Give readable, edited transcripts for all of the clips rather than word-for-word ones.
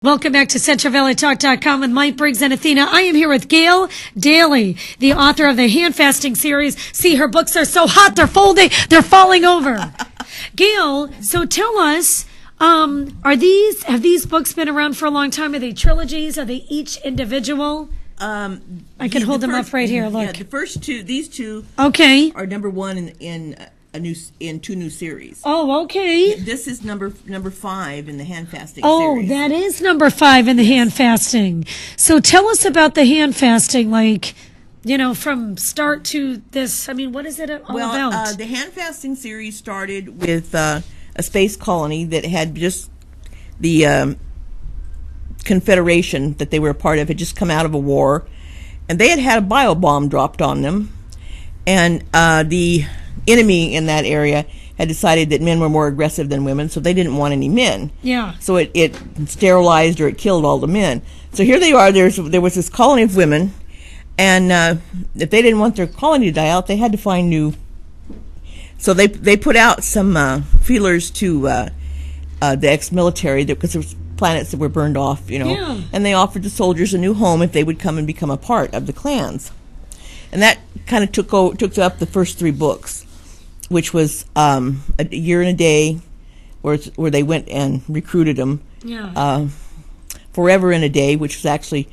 Welcome back to CentralValleyTalk.com with Mike Briggs and Athena. I am here with Gail, Daley, the author of the hand fasting series. See, her books are so hot, they're folding, they're falling over. Gail, so tell us, have these books been around for a long time? Are they trilogies? Are they each individual? I can hold them up right here. Look, yeah, the first two, these two, okay, are number one in two new series. Oh, okay. This is number 5 in the hand fasting series. Oh, that is number 5 in the hand fasting. So tell us about the hand fasting, like, you know, from start to this. I mean, what is it all about? The hand fasting series started with a space colony that had just the Confederation that they were a part of had just come out of a war, and they had a bio bomb dropped on them, and the enemy in that area had decided that men were more aggressive than women, so they didn't want any men. Yeah. So it sterilized or it killed all the men. So here they are. There was this colony of women, and if they didn't want their colony to die out, they had to find new. So they put out some feelers to the ex-military because there was planets that were burned off, you know, yeah. And they offered the soldiers a new home if they would come and become a part of the clans. And that kind of took up the first 3 books, which was a year and a day, where they went and recruited them. Yeah. Forever in a Day, which is actually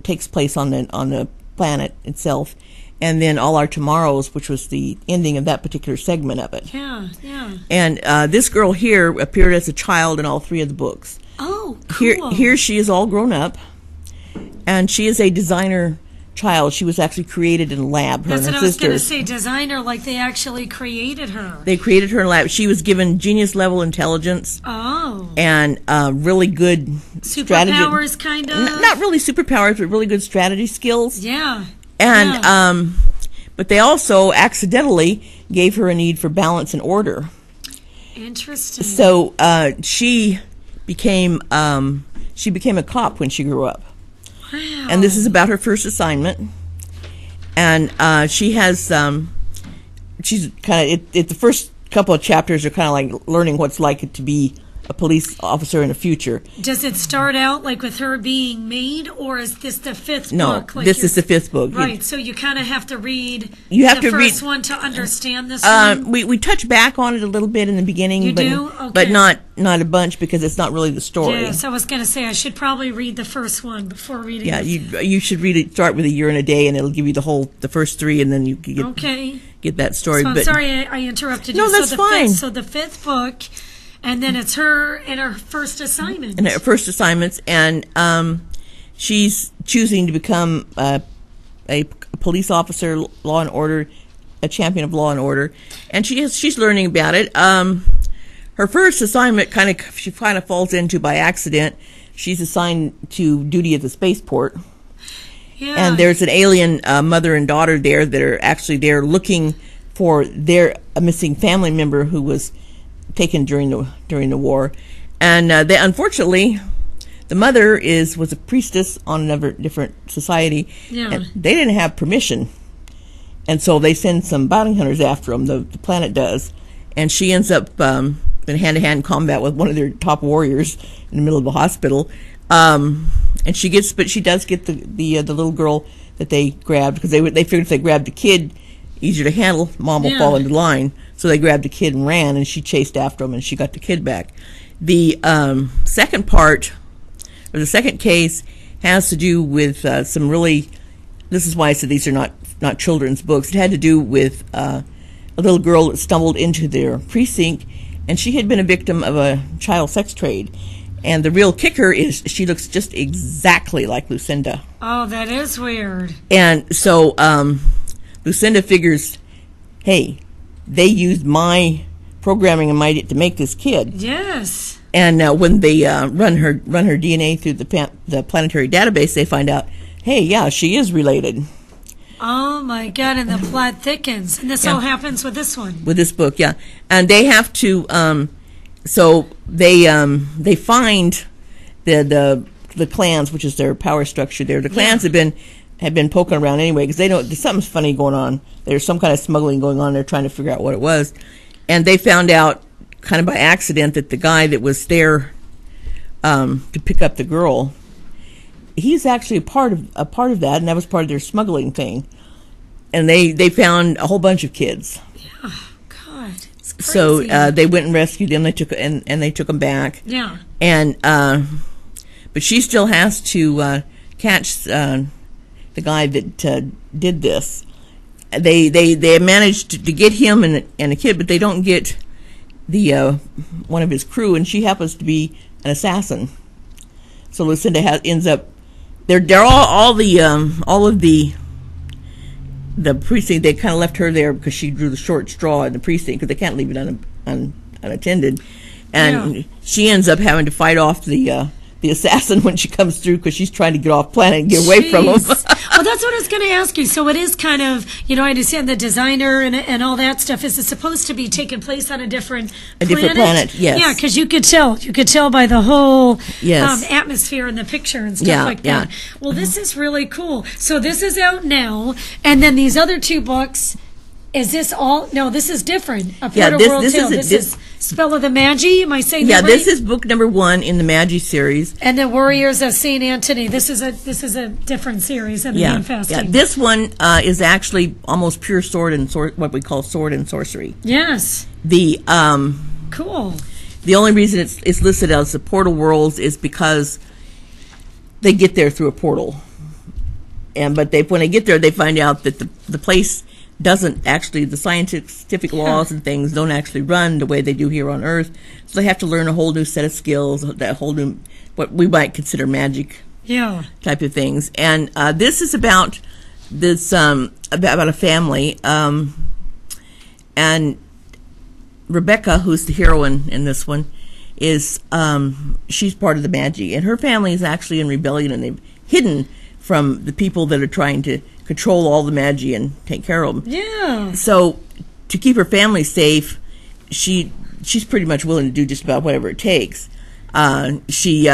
takes place on the planet itself, and then All Our Tomorrows, which was the ending of that particular segment of it. Yeah, yeah. And this girl here appeared as a child in all 3 of the books. Oh, cool. Here she is all grown up, and she is a designer child. She was actually created in a lab. That's what I was going to say. Designer, like they actually created her. They created her in a lab. She was given genius level intelligence. Oh. And really good superpowers, kind of. Not really superpowers, but really good strategy skills. Yeah. And but they also accidentally gave her a need for balance and order. Interesting. So she became a cop when she grew up. Wow. And this is about her first assignment, and she has she's kind of the first couple of chapters are kind of like learning what's like to be a police officer in the future. Does it start out like with her being made, or is this the 5th book? No, this is the 5th book. Right, so you kind of have to read the first one to understand this one? We touch back on it a little bit in the beginning, but not a bunch, because it's not really the story. Yes, I was going to say I should probably read the first one before reading you should read it. Start with A Year and a Day, and it'll give you the first 3, and then you get that story. So I'm sorry I interrupted you. No, that's fine. So the 5th book, and then it's her in her first assignment. In her first assignments, and she's choosing to become a police officer, law and order, a champion of law and order, and she's learning about it. Her first assignment she kind of falls into by accident. She's assigned to duty at the spaceport. Yeah. And there's an alien mother and daughter there that are actually there looking for a missing family member who was taken during the war, and they unfortunately, the mother was a priestess on another different society, and they didn't have permission, and so they send some bounty hunters after them. The planet does, and she ends up in hand-to-hand combat with one of their top warriors in the middle of the hospital, and she does get the little girl that they grabbed, because they figured if they grabbed the kid, easier to handle, mom will fall into line. So they grabbed the kid and ran, and she chased after him, and she got the kid back. The second part, or the second case, has to do with some really. This is why I said these are not children's books. It had to do with a little girl that stumbled into their precinct, and she had been a victim of a child sex trade. And the real kicker is she looks just exactly like Lucinda. Oh, that is weird. And so Lucinda figures, hey, they used my programming and to make this kid. Yes. And when they run her DNA through the planetary database, they find out, hey, yeah, she is related. Oh my God! And the plot thickens, and this all happens with this one. With this book, yeah, and they have to. So they find the clans, which is their power structure there. The clans have been poking around anyway, because there's something funny going on. There's some kind of smuggling going on. They're trying to figure out what it was, and they found out kind of by accident that the guy that was there to pick up the girl. He's actually a part of that, and that was part of their smuggling thing. And they found a whole bunch of kids. Yeah, God, it's crazy. So they went and rescued them. They took them back. Yeah. And but she still has to catch the guy that did this. They managed to get him and a kid, but they don't get the one of his crew, and she happens to be an assassin. So Lucinda ends up. They're all of the precinct. They kind of left her there because she drew the short straw in the precinct because they can't leave it unattended, and she ends up having to fight off the assassin when she comes through because she's trying to get off planet and get away from him. Well, that's what I was going to ask you. So it is kind of, I understand the designer and all that stuff. Is it supposed to be taking place on a different planet? Different planet, yes. Yeah, because you could tell by the whole yes. Atmosphere in the picture and stuff like that. Well, this is really cool. So this is out now, and then these other two books. Is this all? No, this is different. A Portal World Tale. This is Spell of the Magi. Am I saying that right? Yeah, this is book number 1 in the Magi series. And the Warriors of St. Anthony. This is a different series than the Handfasting. Yeah, this one is actually almost pure what we call sword and sorcery. Yes. The cool. The only reason it's listed as the Portal Worlds is because they get there through a portal, but when they get there, they find out that the place doesn't actually, the scientific laws and things don't actually run the way they do here on Earth. So they have to learn a whole new set of skills, that whole new, what we might consider magic type of things. And this is about this, about a family. And Rebecca, who's the heroine in this one, is, she's part of the Magi. And her family is actually in rebellion, and they've hidden from the people that are trying to control all the Magi and take care of them. Yeah. So to keep her family safe, she's pretty much willing to do just about whatever it takes. She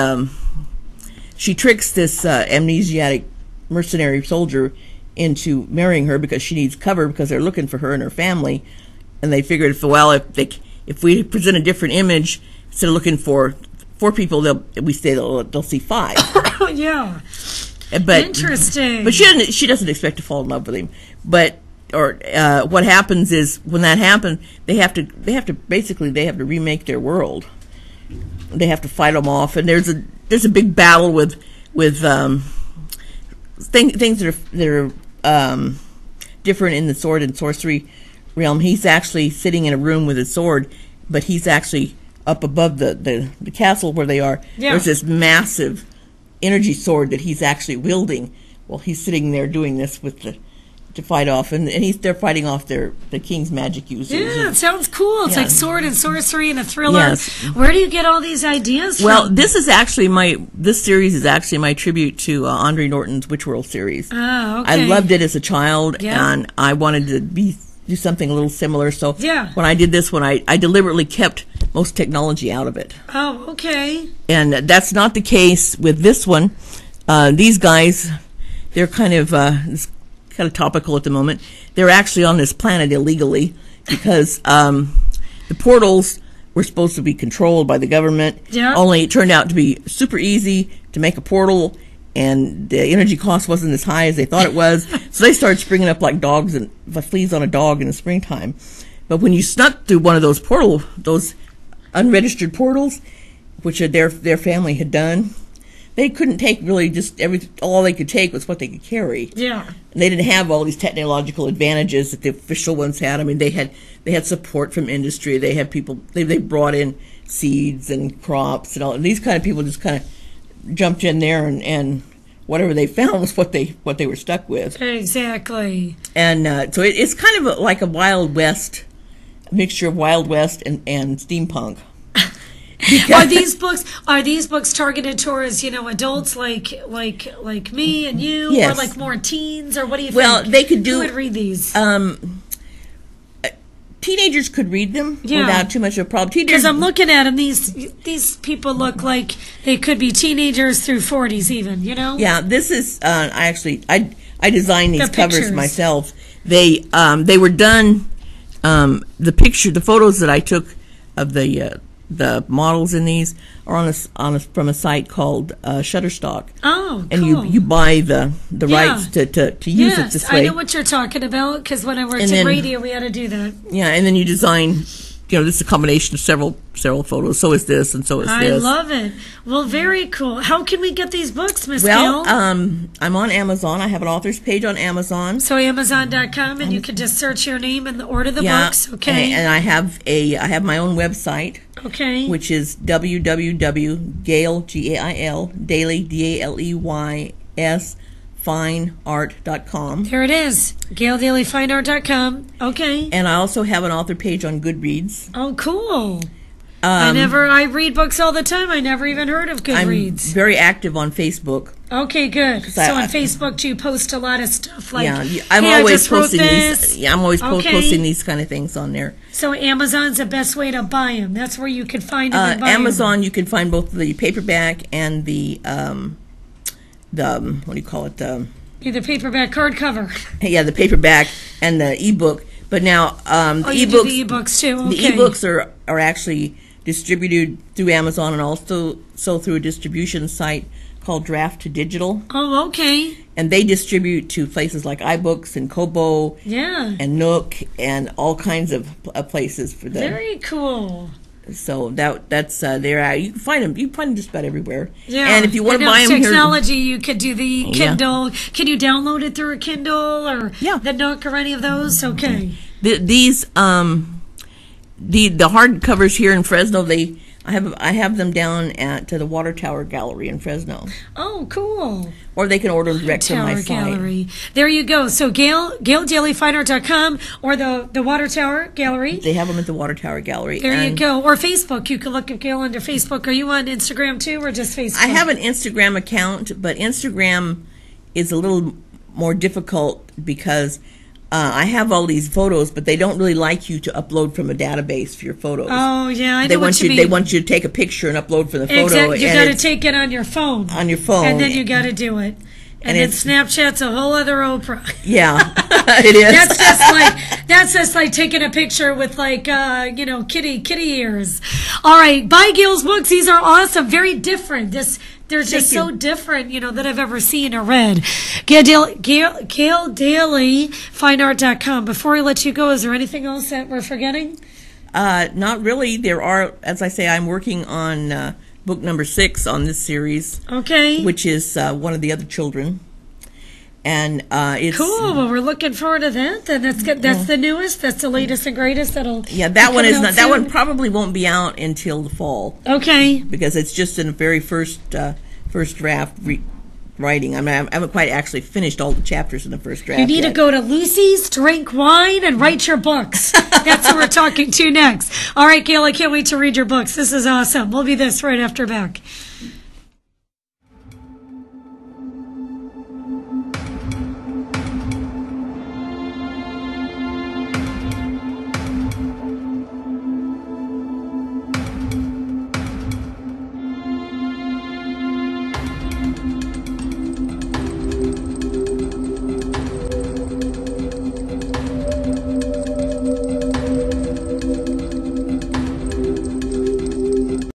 tricks this amnesiac mercenary soldier into marrying her because she needs cover because they're looking for her and her family, and they figured if we present a different image, instead of looking for 4 people, they'll see 5. Yeah. But, interesting. But she doesn't expect to fall in love with him. But what happens is when that happens, they have to remake their world. They have to fight them off, and there's a big battle with things that are different in the sword and sorcery realm. He's actually sitting in a room with his sword, but he's actually up above the castle where they are. Yeah. There's this massive energy sword that he's actually wielding while he's sitting there doing this to fight off, and they're fighting off the king's magic users. Yeah, it sounds cool. It's like sword and sorcery and a thriller. Yes. Where do you get all these ideas from? Well, this series is actually my tribute to Andre Norton's Witch World series. Oh, okay. I loved it as a child, and I wanted to do something a little similar. So when I did this one, I deliberately kept most technology out of it. Oh, okay. And that's not the case with this one. These guys, they're kind of topical at the moment. They're actually on this planet illegally because the portals were supposed to be controlled by the government. Yeah. Only it turned out to be super easy to make a portal, and the energy cost wasn't as high as they thought it was. So they started springing up like dogs and fleas on a dog in the springtime. But when you snuck through one of those unregistered portals, which their family had done, they couldn't take really all they could take was what they could carry. Yeah. And they didn't have all these technological advantages that the official ones had. I mean, they had support from industry. They had people, they brought in seeds and crops and all. And these kind of people just kind of jumped in there and whatever they found was what they were stuck with. Exactly. And so it's kind of like a Wild West, a mixture of Wild West and steampunk. Are these books targeted towards adults like me and you, yes, or like more teens, or what do you think? Well, they could do. Who would read these? Teenagers could read them without too much of a problem. Because I'm looking at them, these people look like they could be teenagers through 40s even. Yeah, this is I designed these covers myself. They were done. The photos that I took of the the models in these are from a site called Shutterstock. Oh, and cool. you buy the rights to use it this way. I know what you're talking about because when I worked in radio, we had to do that. Yeah, and then you design. This is a combination of several photos. So is this, and so is this. I love it. Well, very cool. How can we get these books, Miss Gail? Gail? I'm on Amazon. I have an author's page on Amazon. So Amazon.com, and you can just search your name and order the books. Okay. And I have my own website. Okay. Which is www.gail, Gail, Daley, DALEYS, fineart.com. There it is. GailDaleyFineArt.com. Okay. And I also have an author page on Goodreads. Oh, cool. I read books all the time. I never even heard of Goodreads. I'm very active on Facebook. Okay, good. So on Facebook, do you post a lot of stuff like? Yeah, I'm always posting these. Yeah, I'm always posting these kind of things on there. So Amazon's the best way to buy them. That's where you can find them. And buy Amazon, them. You can find both the paperback and the what do you call it? The paperback hardcover. Yeah, the paperback and the ebook. But now the you do the ebooks too. Okay. The ebooks are actually distributed through Amazon and also through a distribution site called Draft to Digital. Oh, okay. And they distribute to places like iBooks and Kobo, and Nook, and all kinds of places for them. Very cool. So that's there. You can find them. You can find them just about everywhere. Yeah. And if you want to buy them, technology, you could do the Kindle. Yeah. Can you download it through a Kindle or the Nook or any of those? Okay. These the hardcovers here in Fresno, I have them down to the Water Tower Gallery in Fresno. Oh, cool. Or they can order them direct from my site. Gallery. There you go. So GailDaleyFineArt.com or the Water Tower Gallery. They have them at the Water Tower Gallery. There you go. Or Facebook. You can look at Gail under Facebook. Are you on Instagram too or just Facebook? I have an Instagram account, but Instagram is a little more difficult because I have all these photos, but they don't really like you to upload from a database for your photos. Oh, yeah, I know what you mean. They want you to take a picture and upload from the photo. Exactly. You got to take it on your phone. On your phone. And then you got to do it. And then Snapchat's a whole other Oprah. Yeah, it is. That's just like taking a picture with kitty ears. All right, buy Gail's books. These are awesome. Very different. They're just so different, that I've ever seen or read. GailDaleyFineArt.com. Before I let you go, is there anything else that we're forgetting? Not really. There are, as I say, I'm working on book number 6 on this series. Okay. Which is one of the other children. And it's cool. Well, we're looking forward to that. Then that's good. That's the newest. That's the latest and greatest. That one is not. That one probably won't be out until the fall. Okay. Because it's just in the very first draft writing. I haven't quite actually finished all the chapters in the first draft. You need to go to Lucy's, drink wine, and write your books. That's who we're talking to next. All right, Gail. I can't wait to read your books. This is awesome. We'll be right after back.